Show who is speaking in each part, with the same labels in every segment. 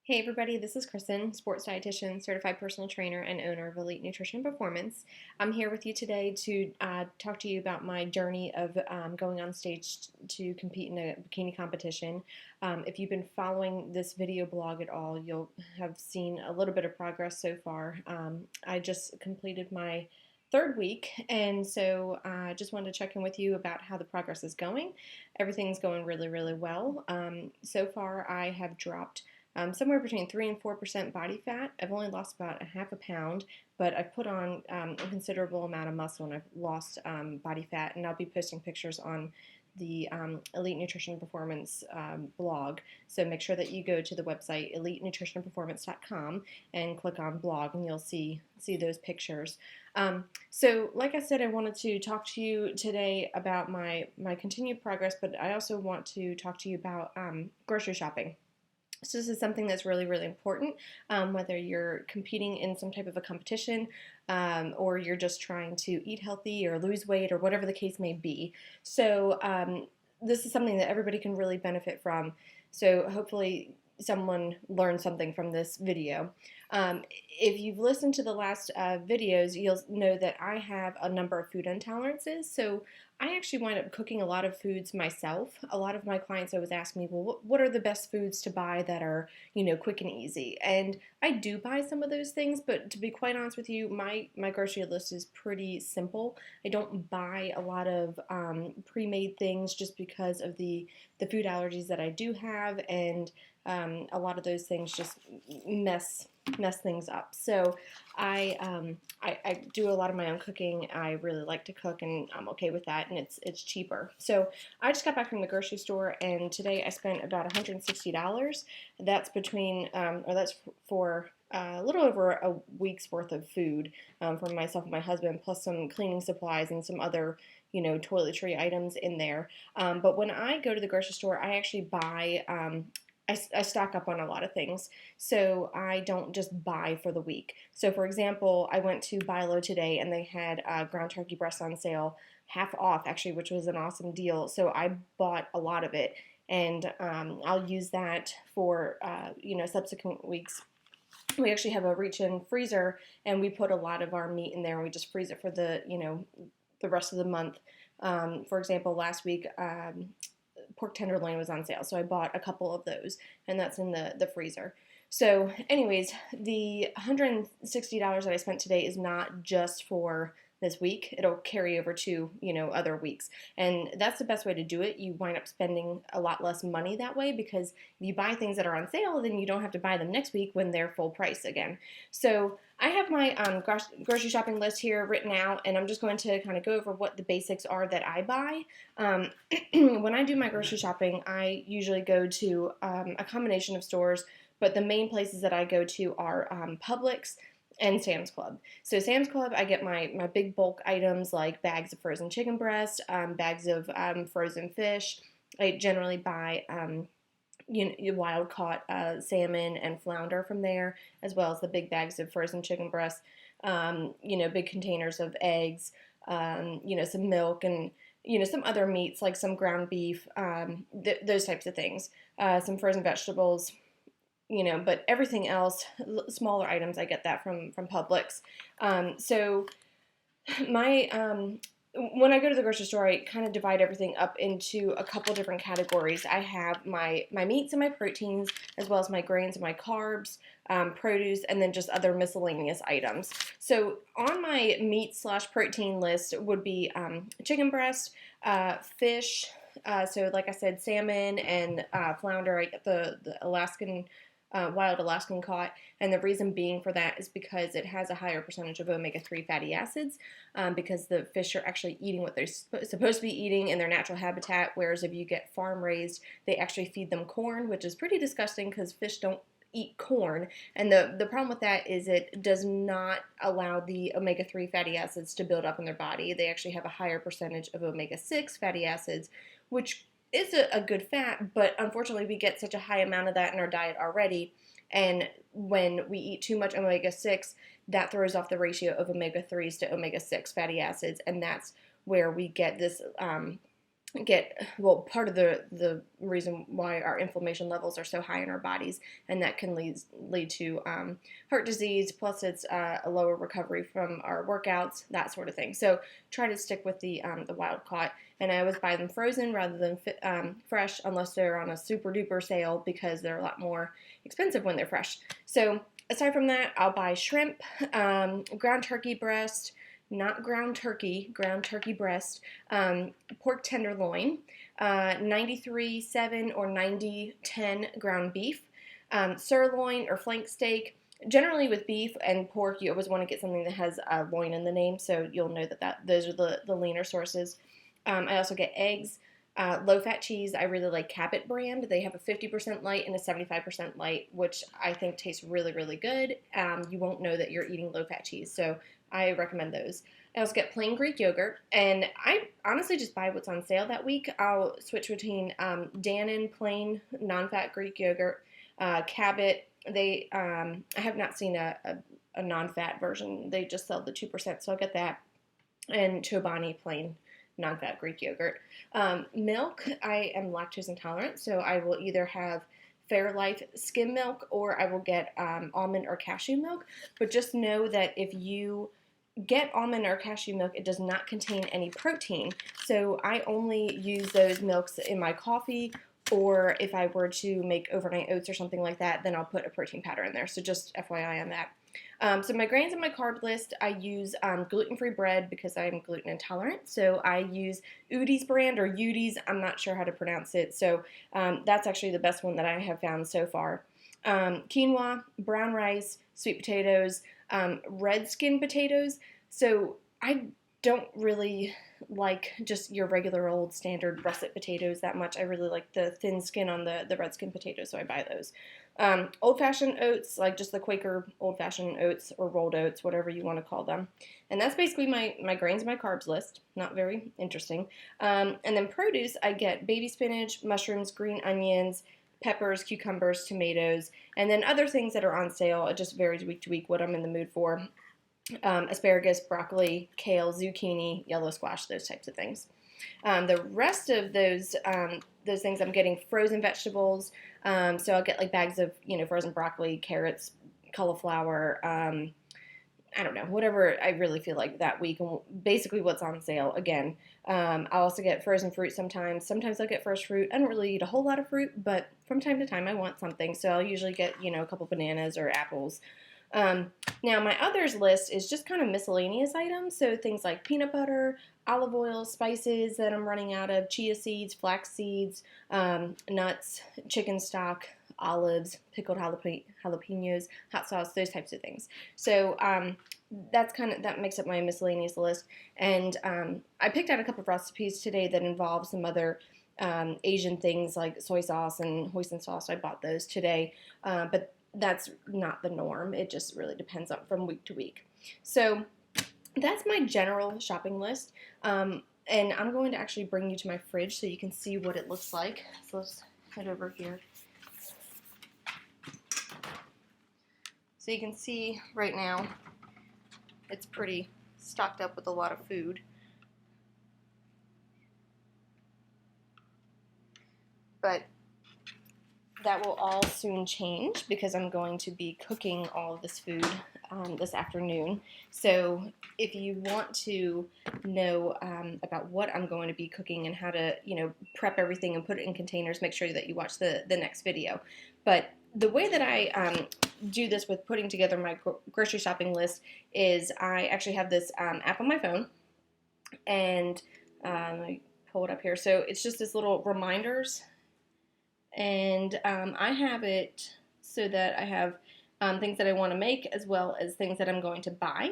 Speaker 1: Hey everybody, this is Kristen, sports dietitian, certified personal trainer, and owner of Elite Nutrition Performance. I'm here with you today to talk to you about my journey of going on stage to compete in a bikini competition. If you've been following this video blog at all, you'll have seen a little bit of progress so far. I just completed my third week, and so I just wanted to check in with you about how the progress is going. Everything's going really, really well. So far, I have dropped somewhere between 3 and 4% body fat. I've only lost about a half a pound, but I've put on a considerable amount of muscle and I've lost body fat, and I'll be posting pictures on the Elite Nutrition Performance blog. So make sure that you go to the website elitenutritionperformance.com and click on blog, and you'll see those pictures. So like I said, I wanted to talk to you today about my continued progress, but I also want to talk to you about grocery shopping. So this is something that's really, really important, whether you're competing in some type of a competition or you're just trying to eat healthy or lose weight or whatever the case may be. So this is something that everybody can really benefit from. So hopefully someone learned something from this video. If you've listened to the last videos, you'll know that I have a number of food intolerances. So I actually wind up cooking a lot of foods myself. A lot of my clients always ask me, well, what are the best foods to buy that are, quick and easy? And I do buy some of those things, but to be quite honest with you, my grocery list is pretty simple. I don't buy a lot of pre-made things just because of the food allergies that I do have, and a lot of those things just mess things up. So I do a lot of my own cooking. I really like to cook, and I'm okay with that, and it's cheaper. So I just got back from the grocery store, and today I spent about $160. That's that's for a little over a week's worth of food for myself and my husband, plus some cleaning supplies and some other toiletry items in there. But when I go to the grocery store, I actually buy I stock up on a lot of things, so I don't just buy for the week. So for example, I went to Buy Low today, and they had ground turkey breast on sale, half off actually, which was an awesome deal. So I bought a lot of it, and I'll use that for subsequent weeks. We actually have a reach-in freezer, and we put a lot of our meat in there, and we just freeze it for the rest of the month. For example, last week, pork tenderloin was on sale, so I bought a couple of those, and that's in the freezer. So anyways, the $160 that I spent today is not just for this week. It'll carry over to other weeks, and that's the best way to do it. You wind up spending a lot less money that way, because if you buy things that are on sale, then you don't have to buy them next week when they're full price again. So I have my grocery shopping list here written out, and I'm just going to kind of go over what the basics are that I buy. When I do my grocery shopping, I usually go to a combination of stores, but the main places that I go to are Publix and Sam's Club. So Sam's Club, I get my big bulk items like bags of frozen chicken breast, bags of frozen fish. I generally buy wild caught salmon and flounder from there, as well as the big bags of frozen chicken breast, big containers of eggs, some milk, and some other meats like some ground beef, those types of things, some frozen vegetables, but everything else, smaller items, I get that from Publix. So my when I go to the grocery store, I kind of divide everything up into a couple different categories. I have my meats and my proteins, as well as my grains and my carbs, produce, and then just other miscellaneous items. So on my meat/protein list would be chicken breast, fish, so like I said, salmon and flounder. I get the Alaskan wild Alaskan caught, and the reason being for that is because it has a higher percentage of omega-3 fatty acids, because the fish are actually eating what they're supposed to be eating in their natural habitat, whereas if you get farm raised, they actually feed them corn, which is pretty disgusting because fish don't eat corn, and the problem with that is it does not allow the omega-3 fatty acids to build up in their body. They actually have a higher percentage of omega-6 fatty acids, which is a good fat, but unfortunately we get such a high amount of that in our diet already, and when we eat too much omega-6, that throws off the ratio of omega-3s to omega-6 fatty acids, and that's where we get this part of the reason why our inflammation levels are so high in our bodies, and that can lead to heart disease, plus it's a lower recovery from our workouts, that sort of thing. So try to stick with the wild caught, and I always buy them frozen rather than fresh, unless they're on a super duper sale, because they're a lot more expensive when they're fresh. So aside from that, I'll buy shrimp, ground turkey breast, not ground turkey breast, pork tenderloin, 93.7 or 90.10 ground beef, sirloin or flank steak. Generally with beef and pork, you always want to get something that has loin in the name, so you'll know that those are the leaner sources. I also get eggs, low-fat cheese. I really like Cabot brand. They have a 50% light and a 75% light, which I think tastes really, really good. You won't know that you're eating low-fat cheese, so I recommend those. I also get plain Greek yogurt, and I honestly just buy what's on sale that week. I'll switch between Dannon plain non-fat Greek yogurt, Cabot. I have not seen a non-fat version. They just sell the 2%, so I'll get that, and Chobani plain non-fat Greek yogurt. Milk, I am lactose intolerant, so I will either have Fairlife skim milk, or I will get almond or cashew milk. But just know that if you get almond or cashew milk, it does not contain any protein. So I only use those milks in my coffee, or if I were to make overnight oats or something like that, then I'll put a protein powder in there. So just FYI on that. So my grains and my carb list, I use gluten-free bread because I'm gluten intolerant. So I use Udi's brand, or Udi's, I'm not sure how to pronounce it. So that's actually the best one that I have found so far. Quinoa, brown rice, sweet potatoes, red skin potatoes. So I don't really like just your regular old standard russet potatoes that much. I really like the thin skin on the red skin potatoes, so I buy those. Old-fashioned oats, like just the Quaker old-fashioned oats or rolled oats, whatever you want to call them. And that's basically my grains and my carbs list. Not very interesting. And then produce, I get baby spinach, mushrooms, green onions, peppers, cucumbers, tomatoes, and then other things that are on sale. It just varies week to week what I'm in the mood for. Asparagus, broccoli, kale, zucchini, yellow squash, those types of things. The rest of those things, I'm getting frozen vegetables. So I'll get like bags of frozen broccoli, carrots, cauliflower. I don't know, whatever I really feel like that week, and basically what's on sale again. I'll also get frozen fruit sometimes. Sometimes I'll get fresh fruit. I don't really eat a whole lot of fruit, but from time to time I want something, so I'll usually get a couple bananas or apples. Now my others list is just kind of miscellaneous items, so things like peanut butter, olive oil, spices that I'm running out of, chia seeds, flax seeds, nuts, chicken stock, olives, pickled jalapenos, hot sauce, those types of things. So that makes up my miscellaneous list. And I picked out a couple of recipes today that involve some other Asian things like soy sauce and hoisin sauce. I bought those today, but that's not the norm. It just really depends on from week to week. So that's my general shopping list. And I'm going to actually bring you to my fridge so you can see what it looks like. So let's head over here. So you can see right now it's pretty stocked up with a lot of food. But that will all soon change because I'm going to be cooking all of this food this afternoon. So if you want to know about what I'm going to be cooking and how to, prep everything and put it in containers, make sure that you watch the next video. But the way that I do this with putting together my grocery shopping list is I actually have this app on my phone, and let me pull it up here. So it's just this little reminders. And I have it so that I have things that I want to make as well as things that I'm going to buy.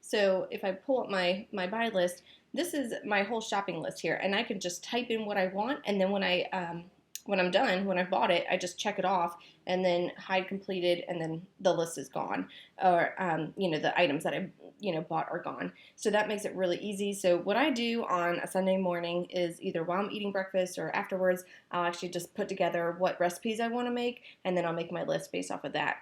Speaker 1: So if I pull up my buy list, this is my whole shopping list here, and I can just type in what I want, and then when I when I'm done, when I've bought it, I just check it off and then hide completed, and then the list is gone, or the items that I bought are gone. So that makes it really easy. So what I do on a Sunday morning is either while I'm eating breakfast or afterwards, I'll actually just put together what recipes I want to make, and then I'll make my list based off of that.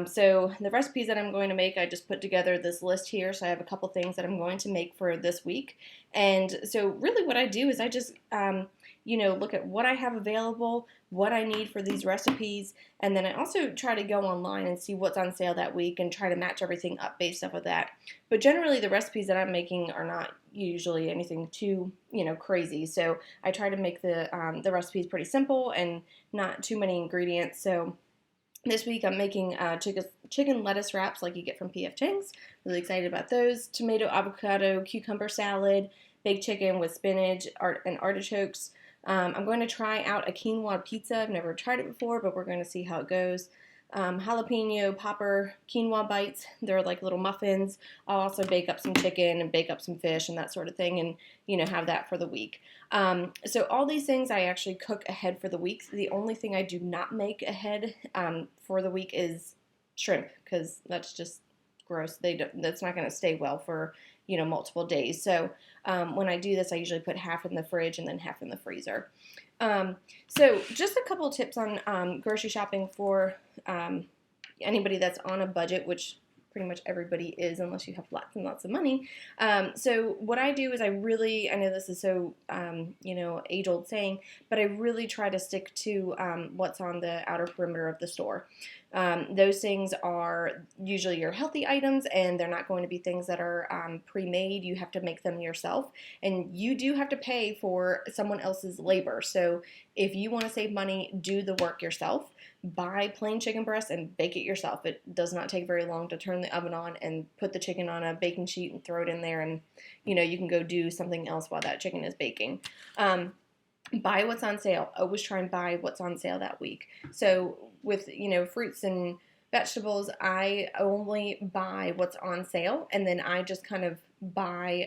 Speaker 1: So the recipes that I'm going to make, I just put together this list here. So I have a couple things that I'm going to make for this week. And so really what I do is I just, look at what I have available, what I need for these recipes, and then I also try to go online and see what's on sale that week and try to match everything up based off of that. But generally the recipes that I'm making are not usually anything too, crazy. So I try to make the recipes pretty simple and not too many ingredients. So this week I'm making chicken lettuce wraps like you get from P.F. Chang's. Really excited about those. Tomato, avocado, cucumber salad, baked chicken with spinach and artichokes. I'm going to try out a quinoa pizza. I've never tried it before, but we're going to see how it goes. Jalapeno popper quinoa bites. They're like little muffins. I'll also bake up some chicken and bake up some fish and that sort of thing, and have that for the week. So all these things I actually cook ahead for the week. The only thing I do not make ahead for the week is shrimp, because that's just gross. That's not going to stay well for multiple days. So when I do this, I usually put half in the fridge and then half in the freezer. So just a couple of tips on grocery shopping for anybody that's on a budget, which pretty much everybody is unless you have lots and lots of money. So what I do is I know this is so, age-old saying, but I really try to stick to what's on the outer perimeter of the store. Those things are usually your healthy items, and they're not going to be things that are pre-made. You have to make them yourself, and you do have to pay for someone else's labor. So if you want to save money, do the work yourself. Buy plain chicken breast and bake it yourself. It does not take very long to turn the oven on and put the chicken on a baking sheet and throw it in there, and you can go do something else while that chicken is baking. Buy what's on sale. Always try and buy what's on sale that week. So with fruits and vegetables, I only buy what's on sale, and then I just kind of buy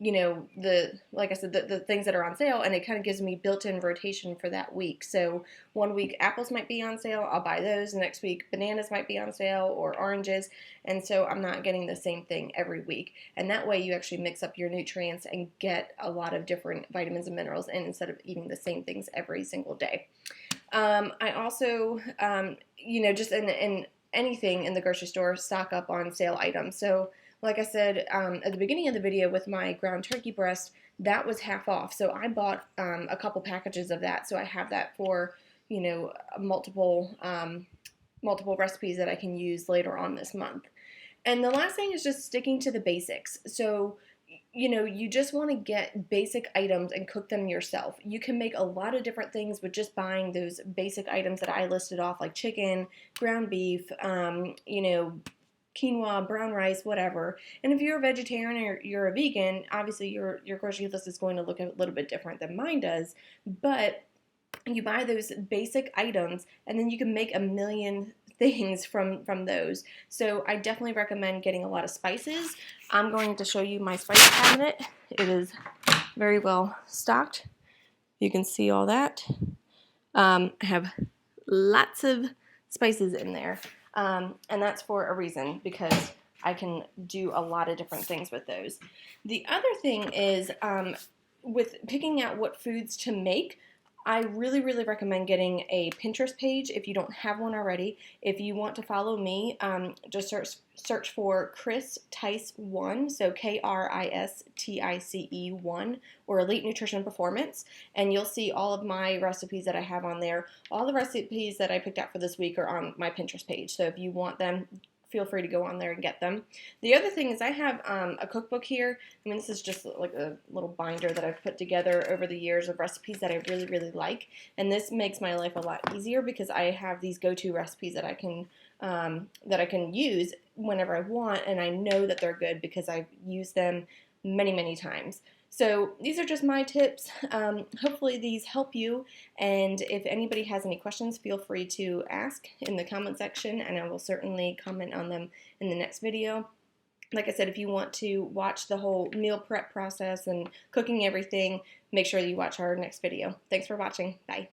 Speaker 1: the things that are on sale, and it kind of gives me built-in rotation for that week. So one week apples might be on sale, I'll buy those. The next week bananas might be on sale, or oranges, and so I'm not getting the same thing every week. And that way you actually mix up your nutrients and get a lot of different vitamins and minerals in, instead of eating the same things every single day. I also, just in anything in the grocery store, stock up on sale items. So like I said at the beginning of the video with my ground turkey breast, that was half off. So I bought a couple packages of that. So I have that for, multiple recipes that I can use later on this month. And the last thing is just sticking to the basics. So you just want to get basic items and cook them yourself. You can make a lot of different things with just buying those basic items that I listed off, like chicken, ground beef, quinoa, brown rice, whatever. And if you're a vegetarian or you're a vegan, obviously your grocery list is going to look a little bit different than mine does. But you buy those basic items, and then you can make a million things from those. So I definitely recommend getting a lot of spices. I'm going to show you my spice cabinet. It is very well stocked. You can see all that. I have lots of spices in there. And that's for a reason, because I can do a lot of different things with those. The other thing is with picking out what foods to make, I really, really recommend getting a Pinterest page if you don't have one already. If you want to follow me, just search for Chris Tice 1, so KRISTICE 1, or Elite Nutrition Performance, and you'll see all of my recipes that I have on there. All the recipes that I picked out for this week are on my Pinterest page, so if you want them, feel free to go on there and get them. The other thing is I have a cookbook here. I mean, this is just like a little binder that I've put together over the years of recipes that I really, really like. And this makes my life a lot easier, because I have these go-to recipes that I can use whenever I want, and I know that they're good because I've used them many, many times. So these are just my tips. Hopefully these help you, and if anybody has any questions, feel free to ask in the comment section, and I will certainly comment on them in the next video. Like I said, if you want to watch the whole meal prep process and cooking everything, make sure you watch our next video. Thanks for watching. Bye.